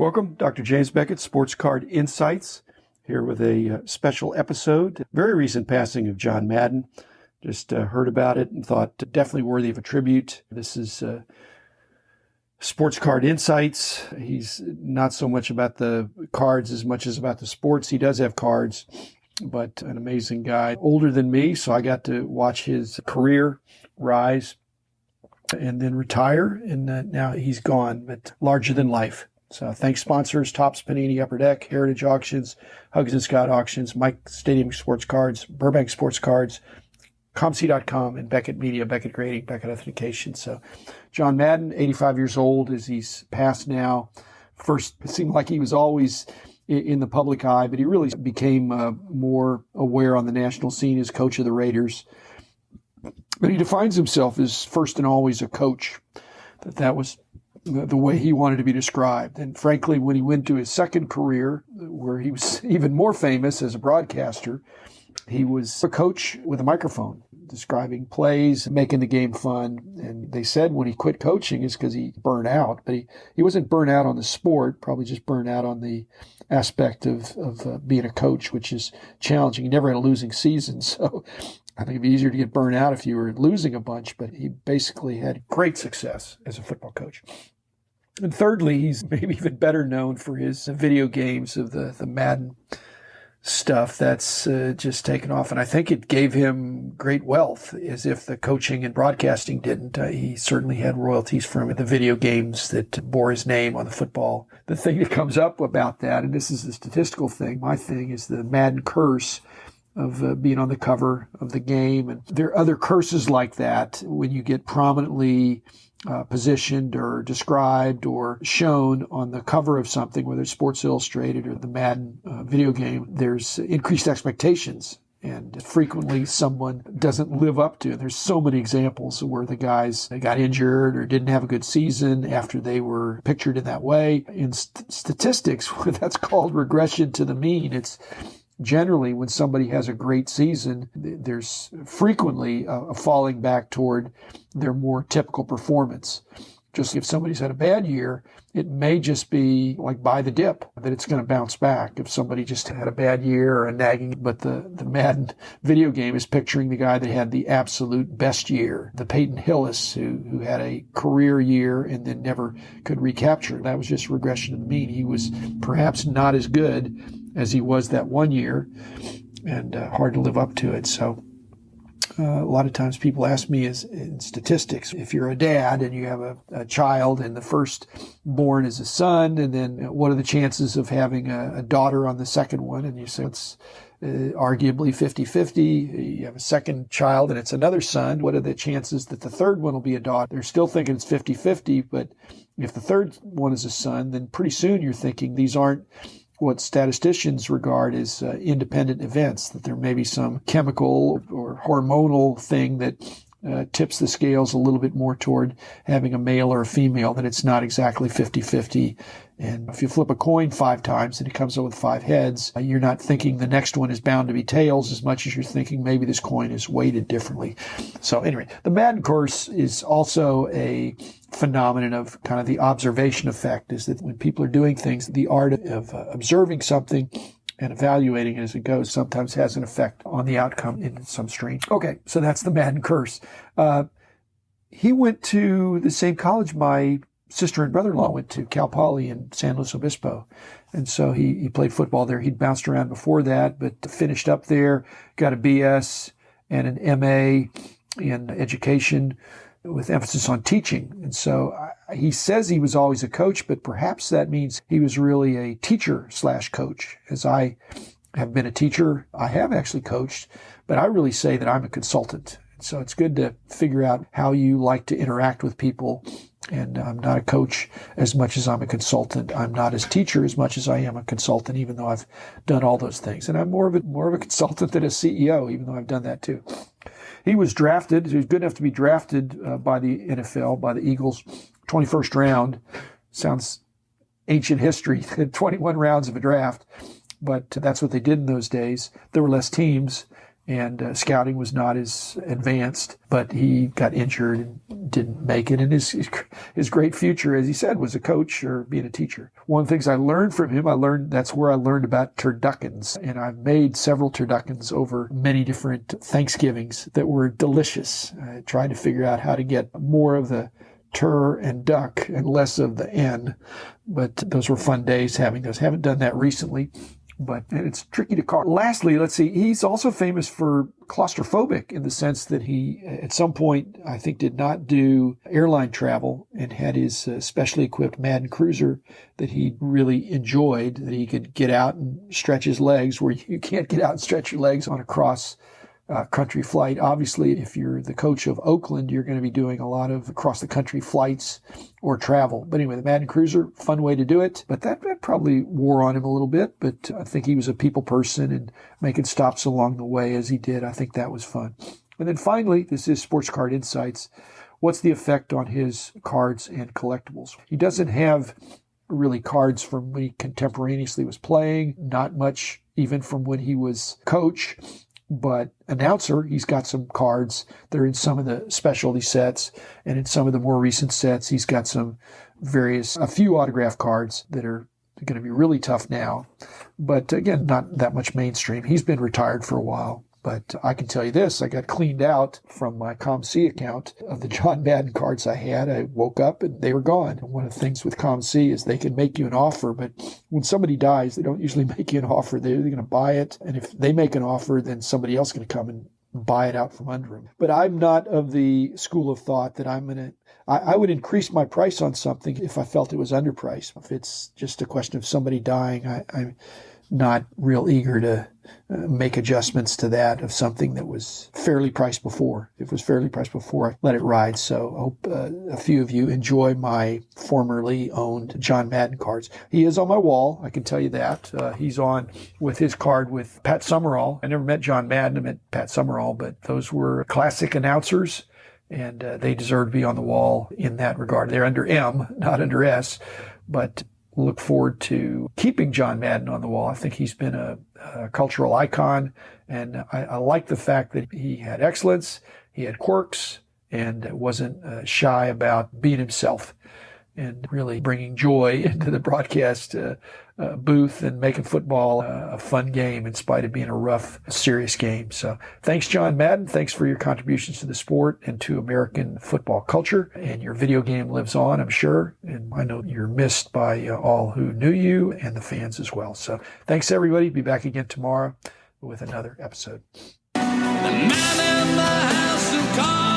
Welcome, Dr. James Beckett, Sports Card Insights, here with a special episode. Very recent passing of John Madden. Just heard about it and thought definitely worthy of a tribute. This is Sports Card Insights. He's not so much about the cards as much as about the sports. He does have cards, but an amazing guy. Older than me, so I got to watch his career rise and then retire, and now he's gone, but larger than life. So thanks sponsors, Topps, Panini, Upper Deck, Heritage Auctions, Huggins and Scott Auctions, Mike Stadium Sports Cards, Burbank Sports Cards, ComC.com, and Beckett Media, Beckett Grading, Beckett Authentication. So John Madden, 85 years old, as he's passed now. First, it seemed like he was always in the public eye, but he really became more aware on the national scene as coach of the Raiders. But he defines himself as first and always a coach. That was the way he wanted to be described. And frankly, when he went to his second career, where he was even more famous as a broadcaster, he was a coach with a microphone, describing plays, making the game fun. And they said when he quit coaching is because he burned out. But he wasn't burnt out on the sport, probably just burnt out on the aspect of being a coach, which is challenging. He never had a losing season, so I think it'd be easier to get burned out if you were losing a bunch, but he basically had great success as a football coach. And thirdly, he's maybe even better known for his video games of the Madden stuff that's just taken off. And I think it gave him great wealth, as if the coaching and broadcasting didn't. He certainly had royalties from the video games that bore his name on the football. The thing that comes up about that, and this is a statistical thing, my thing is the Madden Curse of being on the cover of the game. And there are other curses like that when you get prominently positioned or described or shown on the cover of something, whether it's Sports Illustrated or the Madden video game. There's increased expectations, and frequently someone doesn't live up to it. There's so many examples where the guys got injured or didn't have a good season after they were pictured in that way. In statistics, that's called regression to the mean. It's generally, when somebody has a great season, there's frequently a falling back toward their more typical performance. Just if somebody's had a bad year, it may just be like buy the dip, that it's going to bounce back. If somebody just had a bad year or a nagging, but the Madden video game is picturing the guy that had the absolute best year, the Peyton Hillis, who had a career year and then never could recapture. That was just regression to the mean. He was perhaps not as good as he was that one year, and hard to live up to it. So a lot of times people ask me in statistics, if you're a dad and you have a child and the first born is a son, and then what are the chances of having a daughter on the second one? And you say it's arguably 50-50. You have a second child and it's another son. What are the chances that the third one will be a daughter? They're still thinking it's 50-50, but if the third one is a son, then pretty soon you're thinking these aren't what statisticians regard as independent events, that there may be some chemical or hormonal thing that tips the scales a little bit more toward having a male or a female, that it's not exactly 50-50. And if you flip a coin 5 times and it comes up with 5 heads, you're not thinking the next one is bound to be tails as much as you're thinking maybe this coin is weighted differently. So anyway, the Madden Curse is also a phenomenon of kind of the observation effect, is that when people are doing things, the art of observing something and evaluating it as it goes sometimes has an effect on the outcome in some strange. Okay, so that's the Madden Curse. He went to the same college my sister and brother-in-law went to, Cal Poly in San Luis Obispo. And so he played football there. He'd bounced around before that, but finished up there, got a BS and an MA in education with emphasis on teaching. And so he says he was always a coach, but perhaps that means he was really a teacher/coach. As I have been a teacher, I have actually coached, but I really say that I'm a consultant. So it's good to figure out how you like to interact with people. And I'm not a coach as much as I'm a consultant. I'm not as teacher as much as I am a consultant, even though I've done all those things. And I'm more of a consultant than a CEO, even though I've done that too. He was drafted. He was good enough to be drafted by the NFL, by the Eagles, 21st round. Sounds ancient history, 21 rounds of a draft. But that's what they did in those days. There were less teams. and scouting was not as advanced, but he got injured and didn't make it. And his great future, as he said, was a coach or being a teacher. One of the things I learned from him, that's where I learned about turduckens. And I've made several turduckens over many different Thanksgivings that were delicious. I tried to figure out how to get more of the tur and duck and less of the n, but those were fun days having those. Haven't done that recently, but it's tricky to call. Lastly, let's see, he's also famous for claustrophobic in the sense that he, at some point, I think, did not do airline travel and had his specially equipped Madden Cruiser that he really enjoyed, that he could get out and stretch his legs where you can't get out and stretch your legs on a cross country flight. Obviously, if you're the coach of Oakland, you're going to be doing a lot of across the country flights or travel. But anyway, the Madden Cruiser, fun way to do it. But that probably wore on him a little bit. But I think he was a people person and making stops along the way as he did. I think that was fun. And then finally, this is Sports Card Insights. What's the effect on his cards and collectibles? He doesn't have really cards from when he contemporaneously was playing, not much even from when he was coach. But announcer, he's got some cards that are in some of the specialty sets, and in some of the more recent sets, he's got a few autograph cards that are going to be really tough now. But again, not that much mainstream. He's been retired for a while. But I can tell you this, I got cleaned out from my ComC account of the John Madden cards I had. I woke up and they were gone. And one of the things with ComC is they can make you an offer, but when somebody dies, they don't usually make you an offer. They're going to buy it. And if they make an offer, then somebody else is going to come and buy it out from under them. But I'm not of the school of thought that I would increase my price on something if I felt it was underpriced. If it's just a question of somebody dying, I'm not real eager to make adjustments to that of something that was fairly priced before. If it was fairly priced before, I let it ride. So I hope a few of you enjoy my formerly owned John Madden cards. He is on my wall, I can tell you that. He's on with his card with Pat Summerall. I never met John Madden, I met Pat Summerall, but those were classic announcers, and they deserve to be on the wall in that regard. They're under M, not under S, but look forward to keeping John Madden on the wall. I think he's been a cultural icon, and I like the fact that he had excellence, he had quirks, and wasn't shy about being himself and really bringing joy into the broadcast booth and making football a fun game in spite of being a rough, serious game. So thanks, John Madden. Thanks for your contributions to the sport and to American football culture. And your video game lives on, I'm sure. And I know you're missed by all who knew you and the fans as well. So thanks, everybody. Be back again tomorrow with another episode. The man in the house of cards.